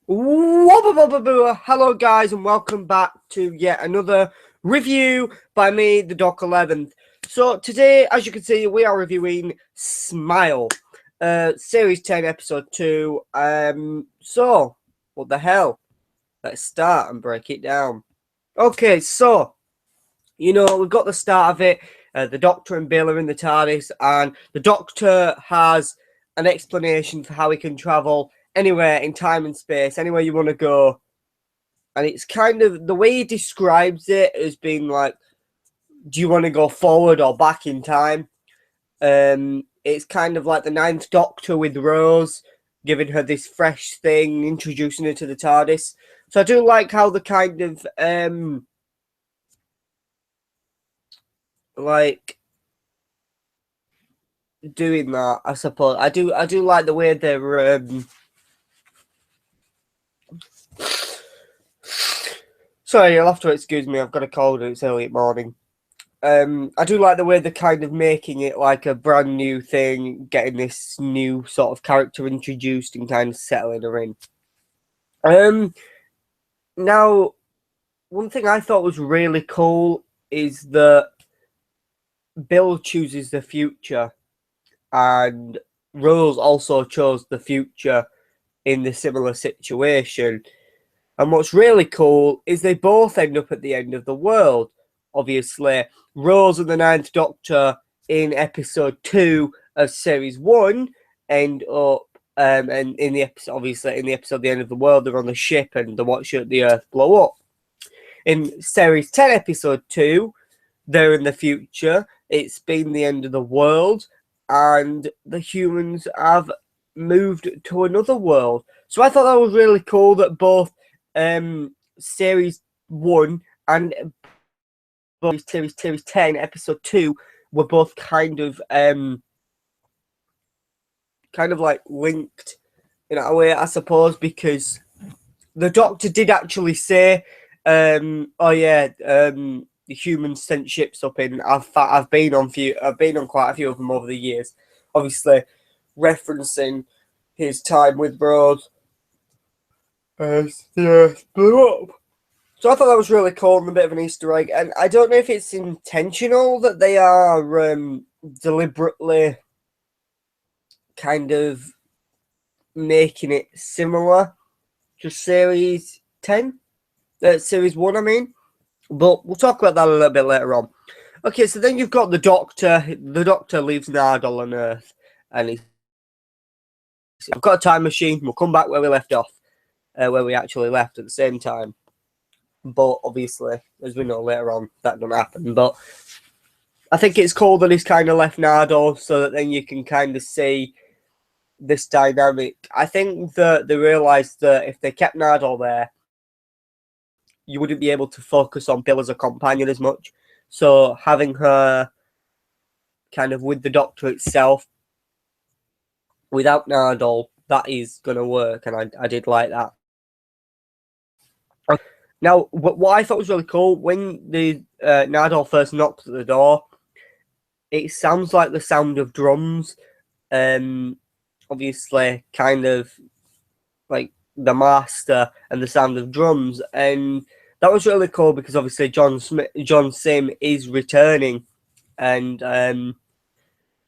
Hello guys and welcome back to yet another review by me, the Doc 11th. So today, as you can see, we are reviewing Smile, Series 10, Episode 2. So, what the hell? Let's start and break it down. Okay, so, we've got the start of it. The Doctor and Bill are in the TARDIS, and the Doctor has an explanation for how he can travel anywhere in time and space, anywhere you want to go. And it's kind of the way he describes it as being like, do you want to go forward or back in time? It's kind of like the Ninth Doctor with Rose, giving her this fresh thing, introducing her to the TARDIS. So I do like how the kind of like doing that. I suppose I do like the way they're sorry, you'll have to excuse me, I've got a cold and it's early morning. I do like the way they're kind of making it like a brand new thing, getting this new sort of character introduced and kind of settling her in. Now, one thing I thought was really cool is that Bill chooses the future, and Rose also chose the future in the similar situation. And what's really cool is they both end up at the end of the world. Obviously, Rose and the Ninth Doctor in episode 2 of series 1 end up, and in the episode, obviously, in the episode The End of the World, they're on the ship and they're watching the Earth blow up. In series 10, episode 2, they're in the future. It's been the end of the world, and the humans have moved to another world. So I thought that was really cool that both series 1 and series 10 episode 2 were both kind of like linked in a way, I suppose, because the Doctor did actually say the humans sent ships up in. I've been on quite a few of them over the years, obviously referencing his time with Rose as the Earth blew up. So I thought that was really cool and a bit of an Easter egg. And I don't know if it's intentional that they are deliberately kind of making it similar to Series 10. Series 1, I mean. But we'll talk about that a little bit later on. Okay, so then you've got the Doctor. The Doctor leaves Nardole on Earth. And he's, I've got a time machine. We'll come back where we left off. Where we actually left at the same time. But obviously, as we know later on, that doesn't happen. But I think it's cool that he's kind of left Nardole so that then you can kind of see this dynamic. I think that they realised that if they kept Nardole there, you wouldn't be able to focus on Bill as a companion as much. So having her kind of with the Doctor itself, without Nardole, that is going to work. And I did like that. Now, what I thought was really cool, when the Nardole first knocks at the door, it sounds like the sound of drums. Obviously, kind of like the Master and the sound of drums. And that was really cool because obviously John Sim is returning. And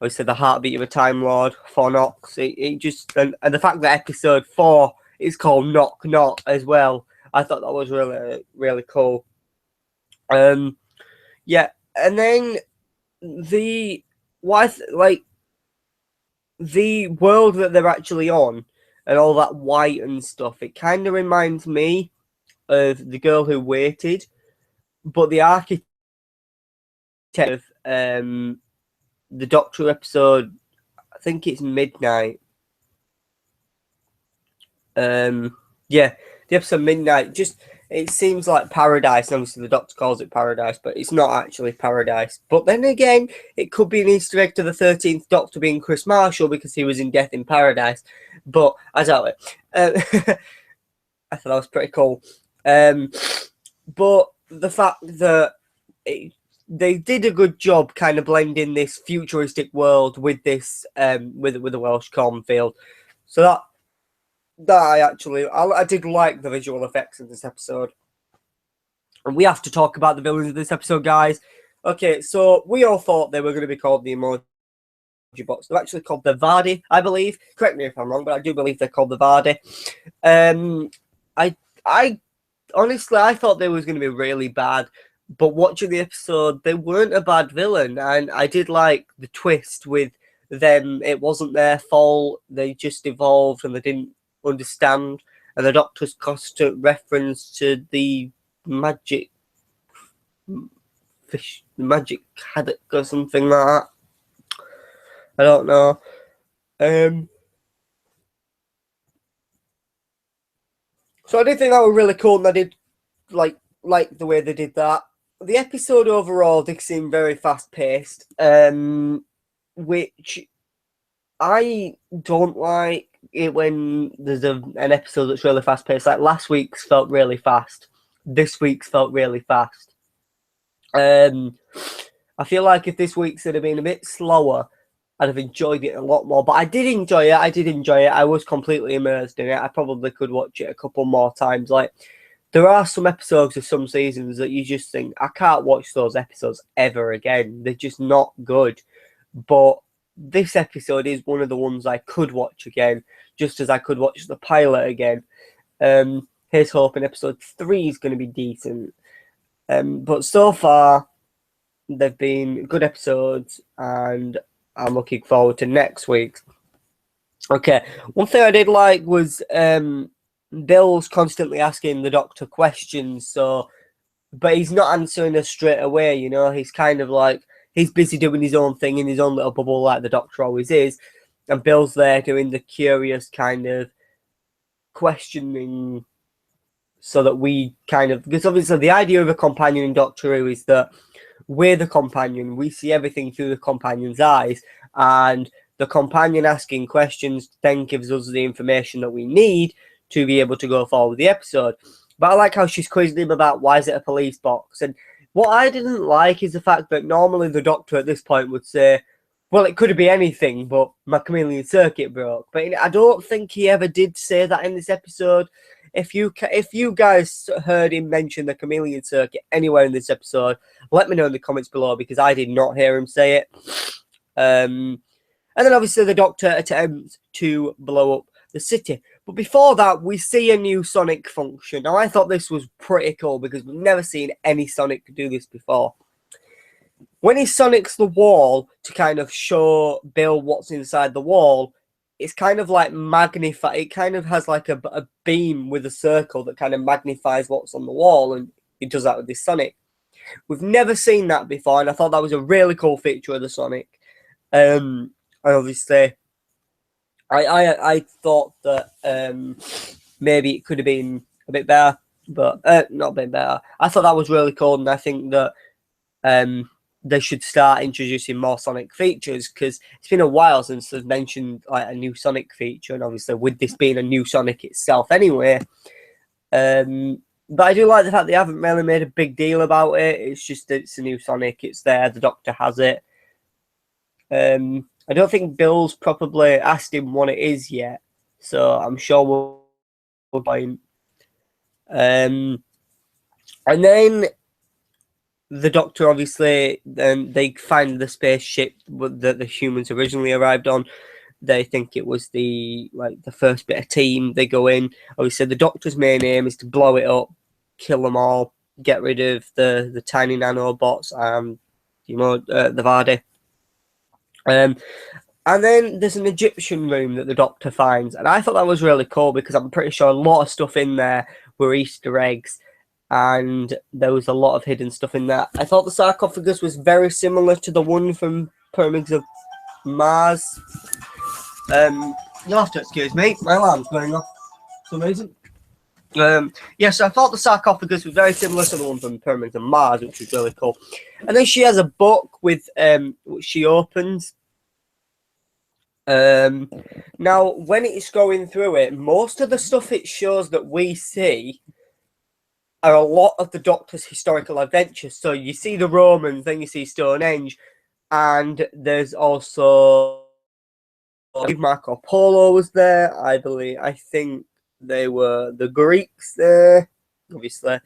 obviously the heartbeat of a Time Lord, Phonox. It just, and the fact that episode 4 is called Knock Knock as well, I thought that was really, really cool. Yeah, and then the the world that they're actually on and all that white and stuff, it kind of reminds me of The Girl Who Waited, but the architect of the Doctor episode, I think it's Midnight. Yeah, the episode Midnight, just it seems like paradise. Obviously, the Doctor calls it paradise, but it's not actually paradise. But then again, it could be an Easter egg to the 13th Doctor being Chris Marshall because he was in Death in Paradise. But I doubt it. I thought that was pretty cool. But the fact that they did a good job kind of blending this futuristic world with this with the Welsh cornfield. So I did like the visual effects in this episode. And we have to talk about the villains of this episode, guys. Okay, so we all thought they were going to be called the emoji bots. They're actually called the Vardi, I believe. Correct me if I'm wrong, but I do believe they're called the Vardi. I honestly, I thought they was going to be really bad, but watching the episode, they weren't a bad villain, and I did like the twist with them. It wasn't their fault. They just evolved, and they didn't understand. And the Doctor's constant reference to the magic fish, magic haddock or something like that. I don't know. So I did think that was really cool, and I did like the way they did that. The episode overall did seem very fast paced, which I don't like it when there's an episode that's really fast paced. Like last week's felt really fast. This week's felt really fast. I feel like if this week's had been a bit slower, I'd have enjoyed it a lot more. But I did enjoy it. I was completely immersed in it. I probably could watch it a couple more times. Like, there are some episodes of some seasons that you just think, I can't watch those episodes ever again. They're just not good. But this episode is one of the ones I could watch again, just as I could watch the pilot again. Here's hoping episode 3 is going to be decent. But so far, they've been good episodes, and I'm looking forward to next week. Okay, one thing I did like was Bill's constantly asking the Doctor questions, but he's not answering us straight away, you know. He's kind of like, he's busy doing his own thing in his own little bubble like the Doctor always is, and Bill's there doing the curious kind of questioning, so that we kind of, because obviously the idea of a companion in Doctor Who is that we're the companion, we see everything through the companion's eyes, and the companion asking questions then gives us the information that we need to be able to go forward with the episode. But I like how she's quizzing him about why is it a police box. And what I didn't like is the fact that normally the Doctor at this point would say, well, it could be anything, but my chameleon circuit broke. But I don't think he ever did say that in this episode. If you guys heard him mention the chameleon circuit anywhere in this episode, let me know in the comments below, because I did not hear him say it. And then obviously the Doctor attempts to blow up the city. But before that, we see a new Sonic function. Now, I thought this was pretty cool because we've never seen any Sonic do this before. When he Sonics the wall to kind of show Bill what's inside the wall, it's kind of like magnify. It kind of has like a beam with a circle that kind of magnifies what's on the wall, and he does that with this Sonic. We've never seen that before, and I thought that was a really cool feature of the Sonic. And obviously, I thought that maybe it could have been a bit better, but not a bit better. I thought that was really cool, and I think that they should start introducing more Sonic features, because it's been a while since they've mentioned like a new Sonic feature, and obviously with this being a new Sonic itself anyway. But I do like the fact they haven't really made a big deal about it. It's just it's a new Sonic. It's there. The Doctor has it. I don't think Bill's probably asked him what it is yet, so I'm sure we'll find. And then the Doctor, obviously, they find the spaceship that the humans originally arrived on. They think it was the first bit of team. They go in. Obviously, the Doctor's main aim is to blow it up, kill them all, get rid of the tiny nanobots, and the Vardi. And then there's an Egyptian room that the Doctor finds, and I thought that was really cool because I'm pretty sure a lot of stuff in there were Easter eggs, and there was a lot of hidden stuff in there. I thought the sarcophagus was very similar to the one from Pyramids of Mars. You'll have to excuse me, my alarm's going off for some reason. Yes, I thought the sarcophagus was very similar to the one from Pyramids of Mars, which was really cool. And then she has a book with which she opens. Now, when it's going through it, most of the stuff it shows that we see are a lot of the Doctor's historical adventures. So you see the Romans, then you see Stonehenge, and there's also Marco Polo was there, I believe. I think They were the Greeks there, obviously.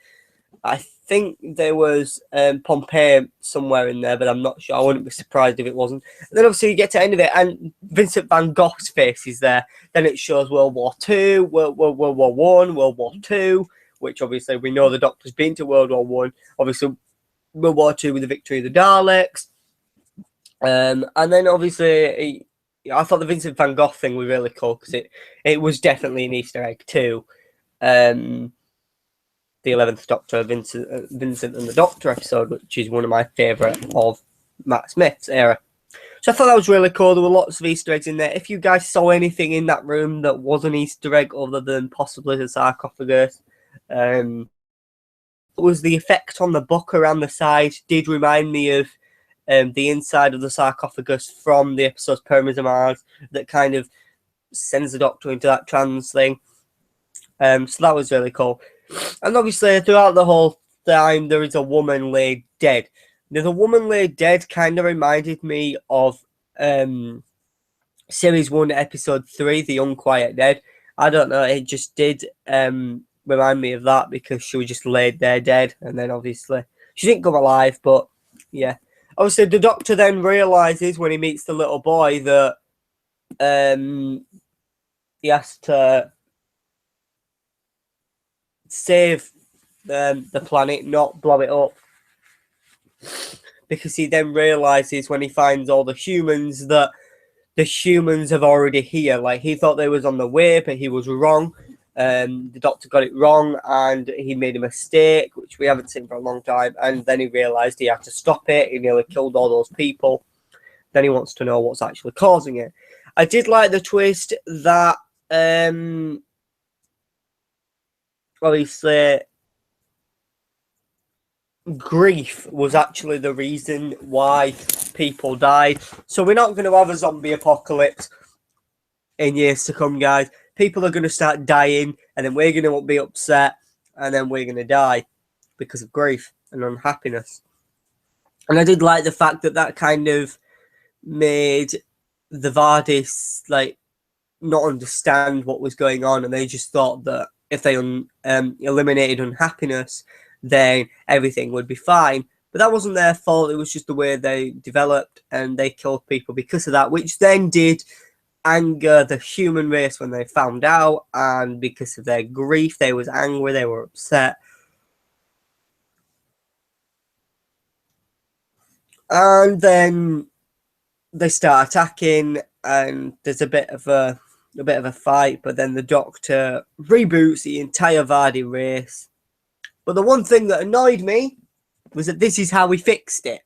I think there was Pompeii somewhere in there, but I'm not sure. I wouldn't be surprised if it wasn't. And then obviously you get to the end of it, and Vincent van Gogh's face is there. Then it shows World War Two, World War One, World War Two, which obviously we know the Doctor's been to World War One. Obviously World War Two with the victory of the Daleks. And then obviously I thought the Vincent van Gogh thing was really cool because it was definitely an Easter egg too. The 11th Doctor, Vincent and the Doctor episode, which is one of my favourite of Matt Smith's era. So I thought that was really cool. There were lots of Easter eggs in there. If you guys saw anything in that room that was an Easter egg other than possibly the sarcophagus, was the effect on the book around the side did remind me of the inside of the sarcophagus from the episode's Pyramids of Mars that kind of sends the Doctor into that trance thing. So that was really cool. And obviously, throughout the whole time, there is a woman laid dead. Now, the woman laid dead kind of reminded me of Series 1, Episode 3, The Unquiet Dead. I don't know, it just did remind me of that because she was just laid there dead. And then, obviously, she didn't come alive, but yeah. Obviously, the Doctor then realises when he meets the little boy that he has to save the planet, not blow it up. Because he then realises when he finds all the humans that the humans have already here. Like, he thought they was on the way, but he was wrong. The Doctor got it wrong and he made a mistake, which we haven't seen for a long time. And then he realised he had to stop it. He nearly killed all those people. Then he wants to know what's actually causing it. I did like the twist that obviously grief was actually the reason why people died. So we're not going to have a zombie apocalypse in years to come, guys. People are going to start dying, and then we're going to be upset, and then we're going to die because of grief and unhappiness. And I did like the fact that that kind of made the Vardis like not understand what was going on, and they just thought that if they eliminated unhappiness, then everything would be fine. But that wasn't their fault. It was just the way they developed, and they killed people because of that, which then did anger the human race when they found out, and because of their grief, they was angry, they were upset. And then they start attacking, and there's a bit of a fight, but then the Doctor reboots the entire Vardi race. But the one thing that annoyed me was that this is how he fixed it.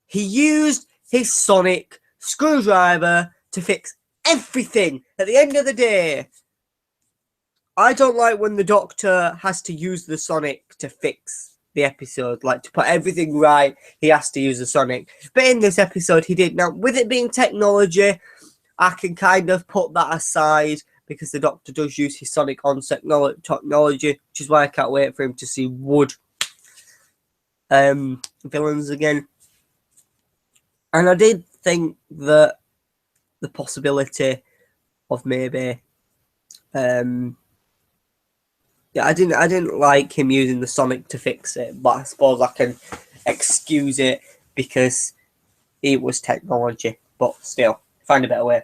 He used his sonic screwdriver to fix everything at the end of the day. I don't like when the Doctor has to use the sonic to fix the episode, like to put everything right, he has to use the sonic. But in this episode, he did. Now, with it being technology, I can kind of put that aside because the Doctor does use his sonic on technology, which is why I can't wait for him to see Wood villains again. And I did think that the possibility of maybe I didn't like him using the sonic to fix it, but I suppose I can excuse it because it was technology, but still find a better way.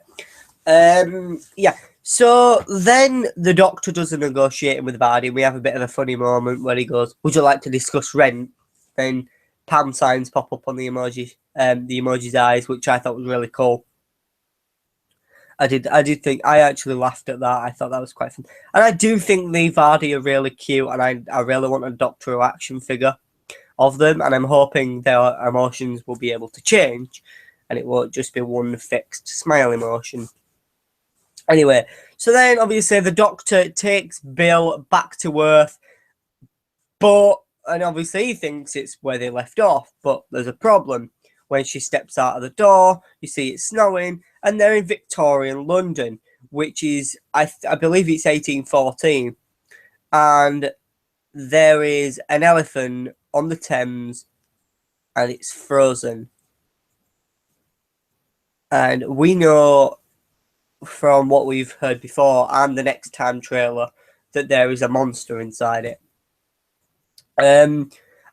Yeah, so then the Doctor does a negotiating with Vardy. We have a bit of a funny moment where he goes, "Would you like to discuss rent?" Then pound signs pop up on the emoji's eyes, which I thought was really cool. I did think, I actually laughed at that. I thought that was quite fun. And I do think the Vardy are really cute, and I really want a Doctor action figure of them, and I'm hoping their emotions will be able to change, and it won't just be one fixed smile emotion. Anyway, so then obviously the Doctor takes Bill back to Earth, and obviously he thinks it's where they left off, but there's a problem. When she steps out of the door, you see it's snowing, and they're in Victorian London, which is, I believe it's 1814. And there is an elephant on the Thames, and it's frozen. And we know from what we've heard before and the next time trailer, that there is a monster inside it.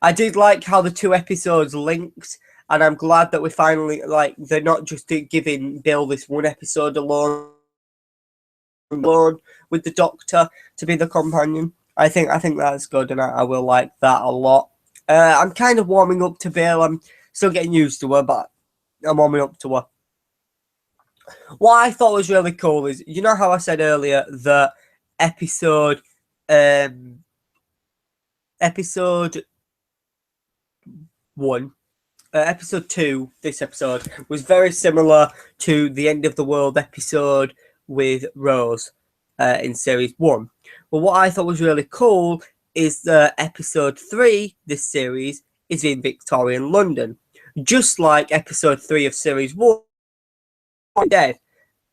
I did like how the 2 episodes linked, and I'm glad that we finally, like, they're not just giving Bill this 1 episode alone with the Doctor to be the companion. I think that's good, and I will like that a lot. I'm kind of warming up to Bill. I'm still getting used to her, but I'm warming up to her. What I thought was really cool is, you know how I said earlier that episode episode 1, episode 2, this episode, was very similar to the End of the World episode with Rose in series 1. But what I thought was really cool is that episode 3, this series, is in Victorian London. Just like episode 3 of series 1, dead.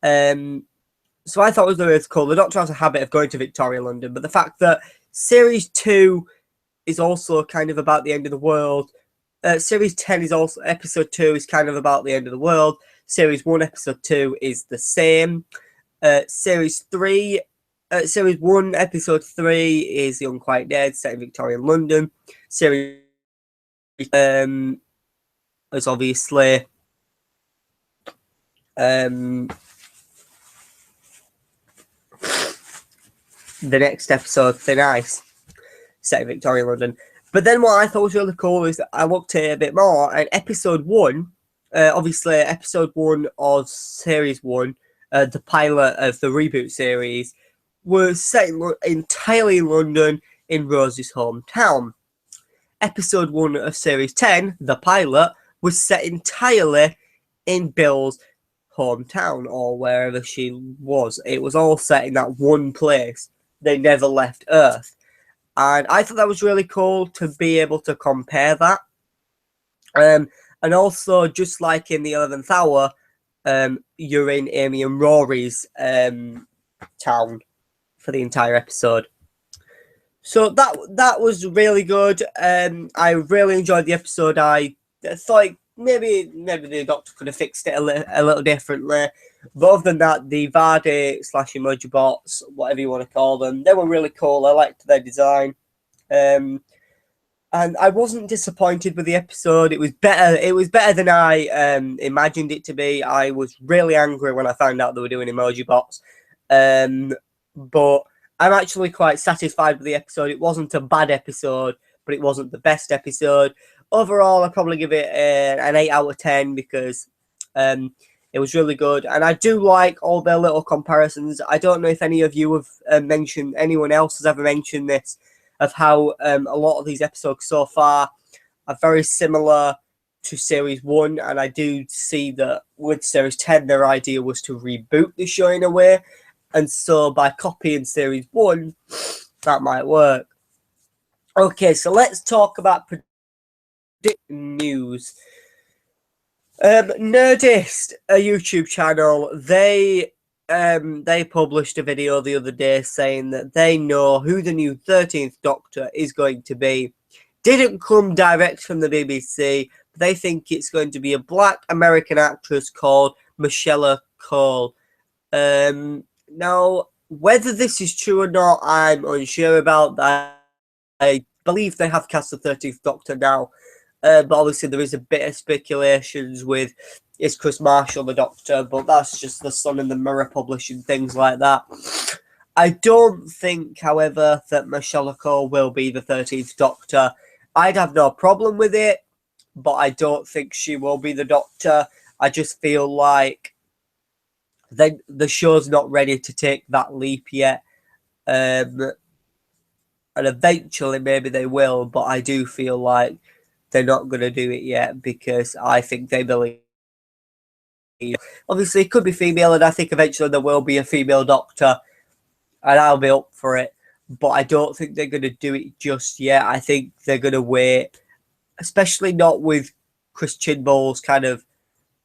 So I thought it was really cool. The Doctor has a habit of going to Victoria, London, but the fact that series 2 is also kind of about the end of the world. Series 10 is also, episode 2 is kind of about the end of the world. Series 1, episode 2 is the same. Series 1, episode 3 is The Unquiet Dead, set in Victorian London. Series is obviously the next episode, Thin Ice, set in Victorian London. But then what I thought was really cool is that I looked at it a bit more, and episode 1, obviously episode 1 of series 1, the pilot of the reboot series, was set entirely in London, in Rose's hometown. Episode 1 of series 10, the pilot, was set entirely in Bill's hometown, or wherever she was. It was all set in that one place. They never left Earth. And I thought that was really cool to be able to compare that. And also, just like in the 11th hour, you're in Amy and Rory's town for the entire episode. So that was really good. I really enjoyed the episode. I thought maybe the Doctor could have fixed it a little differently. But other than that, the Vardi / emoji bots, whatever you want to call them, they were really cool. I liked their design. And I wasn't disappointed with the episode. It was better. It was better than I imagined it to be. I was really angry when I found out they were doing emoji bots. But I'm actually quite satisfied with the episode. It wasn't a bad episode, but it wasn't the best episode. Overall, I'd probably give it an 8 out of 10 because it was really good. And I do like all their little comparisons. I don't know if any of you have mentioned, anyone else has ever mentioned this, of how a lot of these episodes so far are very similar to Series 1. And I do see that with Series 10, their idea was to reboot the show in a way. And so by copying Series 1, that might work. Okay, so let's talk about news. Nerdist, a YouTube channel, they published a video the other day saying that they know who the new 13th Doctor is going to be. Didn't come direct from the BBC, but they think it's going to be a black American actress called Michelle Cole. Now, whether this is true or not, I'm unsure about that. I believe they have cast the 13th Doctor now. But obviously there is a bit of speculations with, is Chris Marshall the Doctor? But that's just the Sun and the Mirror publishing things like that. I don't think, however, that Michelle Cole will be the 13th Doctor. I'd have no problem with it, but I don't think she will be the Doctor. I just feel like the show's not ready to take that leap yet. And eventually maybe they will, but I do feel like they're not going to do it yet because I think they believe. Obviously, it could be female, and I think eventually there will be a female Doctor, and I'll be up for it. But I don't think they're going to do it just yet. I think they're going to wait, especially not with Chris Chibnall's kind of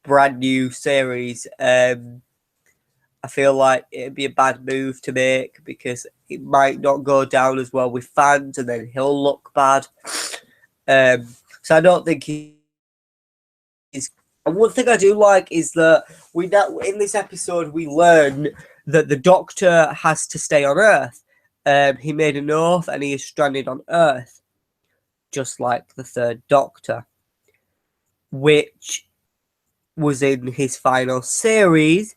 brand new series. I feel like it'd be a bad move to make because it might not go down as well with fans, and then he'll look bad. So I don't think he's And one thing I do like is that in this episode we learn that the Doctor has to stay on Earth. He made an oath and he is stranded on Earth, just like the third Doctor, which was in his final series.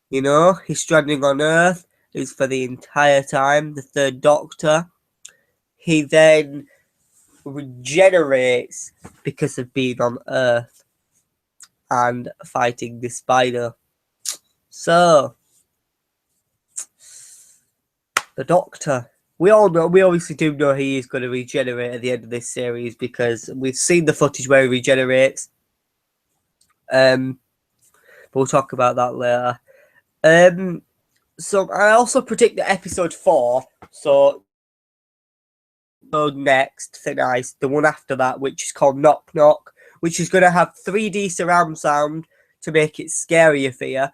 You know, he's stranding on Earth. It's for the entire time, the third Doctor. He then regenerates because of being on Earth and fighting the spider. So, the Doctor. We obviously do know he is going to regenerate at the end of this series because we've seen the footage where he regenerates. But we'll talk about that later. So I also predict that episode 4, so next tonight, the one after that, which is called Knock Knock, which is going to have 3D surround sound to make it scarier for you.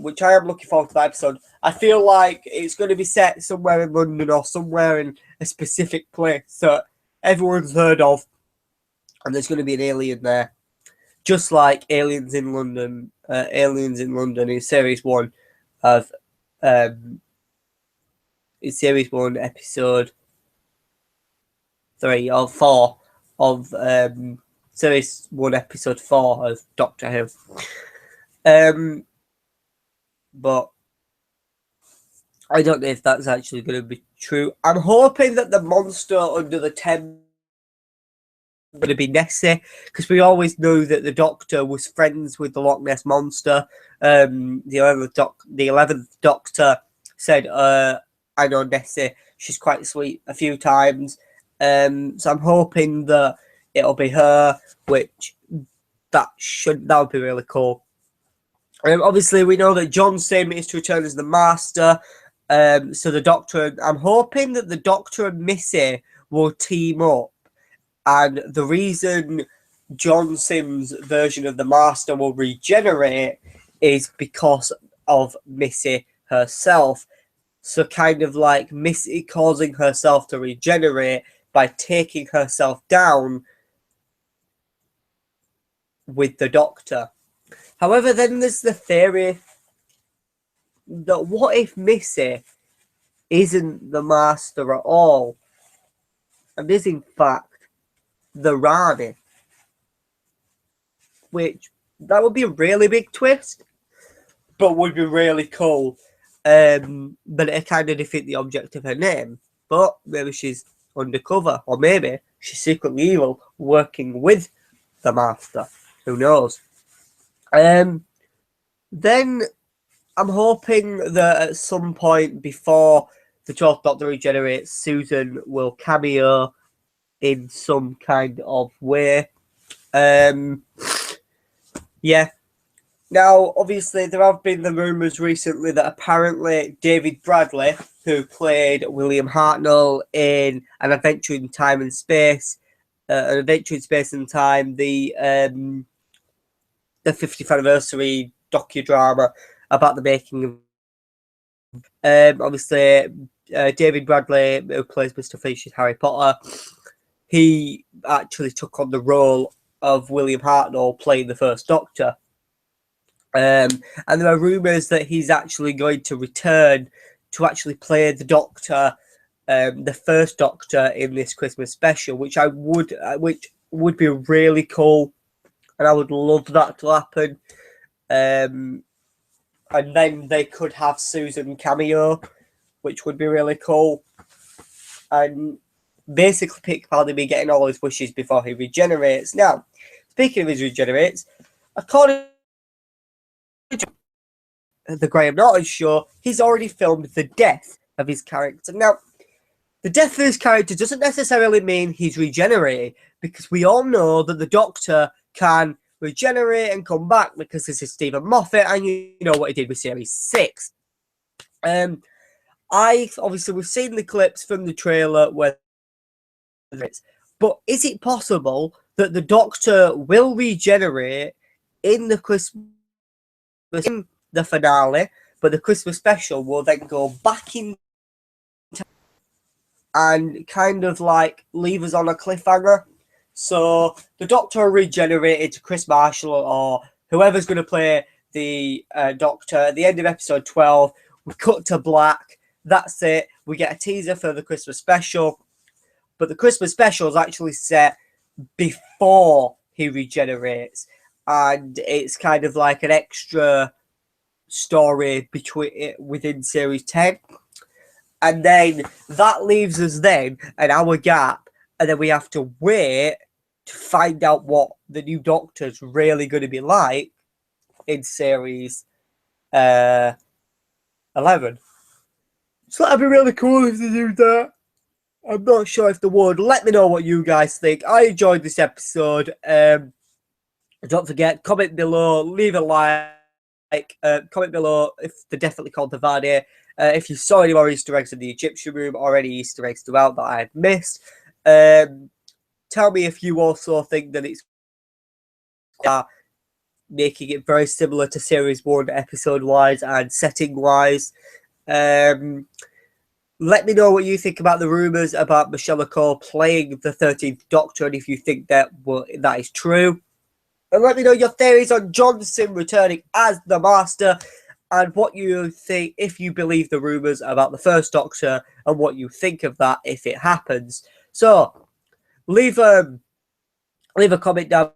Which I am looking forward to that episode. I feel like it's going to be set somewhere in London or somewhere in a specific place that everyone's heard of, and there's going to be an alien there, just like Aliens in London. Aliens in London in Series 1 of in Series 1, Episode 3 or 4 of Series 1, Episode 4 of Doctor Who. But I don't know if that's actually going to be true. I'm hoping that the monster under the tent is going to be Nessie, because we always knew that the Doctor was friends with the Loch Ness Monster. The 11th Doctor said, I know Nessie, she's quite sweet a few times. So I'm hoping that it'll be her, which that would be really cool. Obviously, we know that John Sim is to return as the Master. So the Doctor, I'm hoping that the Doctor and Missy will team up. And the reason John Sim's version of the Master will regenerate is because of Missy herself. So kind of like Missy causing herself to regenerate by taking herself down with the Doctor. However, then there's the theory that what if Missy isn't the Master at all and is in fact the Rani? Which, that would be a really big twist, but would be really cool. But it kind of defeat the object of her name. But maybe she's undercover, or maybe she's secretly evil, working with the Master. Who knows? Then I'm hoping that at some point before the 12th Doctor regenerates, Susan will cameo in some kind of way. Yeah. Now, obviously, there have been the rumours recently that apparently David Bradley, who played William Hartnell in An Adventure in Time and Space, An Adventure in Space and Time, the 50th anniversary docudrama about the making of obviously David Bradley, who plays Mr. Fish in Harry Potter, he actually took on the role of William Hartnell playing the first Doctor. And there are rumours that he's actually going to return to actually play the Doctor, the first Doctor in this Christmas special, which would be really cool, and I would love that to happen. And then they could have Susan cameo, which would be really cool. And basically Peter Capaldi be getting all his wishes before he regenerates. Now, speaking of his regenerates, according to the Graham Norton show, he's already filmed the death of his character. Now, the death of his character doesn't necessarily mean he's regenerating, because we all know that the Doctor can regenerate and come back because this is Stephen Moffat, and you know what he did with Series 6. Obviously we've seen the clips from the trailer where it's, but is it possible that the Doctor will regenerate in the Christmas, in the finale, but the Christmas special will then go back in and kind of like leave us on a cliffhanger? So the Doctor regenerated to Chris Marshall or whoever's going to play the Doctor at the end of episode 12. We cut to black. That's it. We get a teaser for the Christmas special. But the Christmas special is actually set before he regenerates. And it's kind of like an extra story within series 10. And then that leaves us then an hour gap. And then we have to wait to find out what the new Doctor's really going to be like in series 11. So that'd be really cool if they do that. I'm not sure if they would. Let me know what you guys think. I enjoyed this episode. Don't forget, comment below, leave a like, comment below if they're definitely called the Vardi. If you saw any more Easter eggs in the Egyptian room or any Easter eggs throughout that I had missed. Tell me if you also think that it's making it very similar to Series 1 episode-wise and setting-wise. Let me know what you think about the rumours about Michelle Cole playing the 13th Doctor and if you think that is true. And let me know your theories on Johnson returning as the Master and what you think, if you believe the rumours about the first Doctor and what you think of that if it happens. So, leave a comment down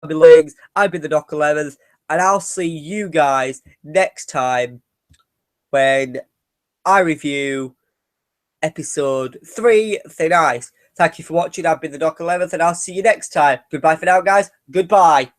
below. I've been the Doc 11th and I'll see you guys next time when I review episode 3, Thin Ice. Thank you for watching. I've been the Doc 11th and I'll see you next time. Goodbye for now, guys. Goodbye.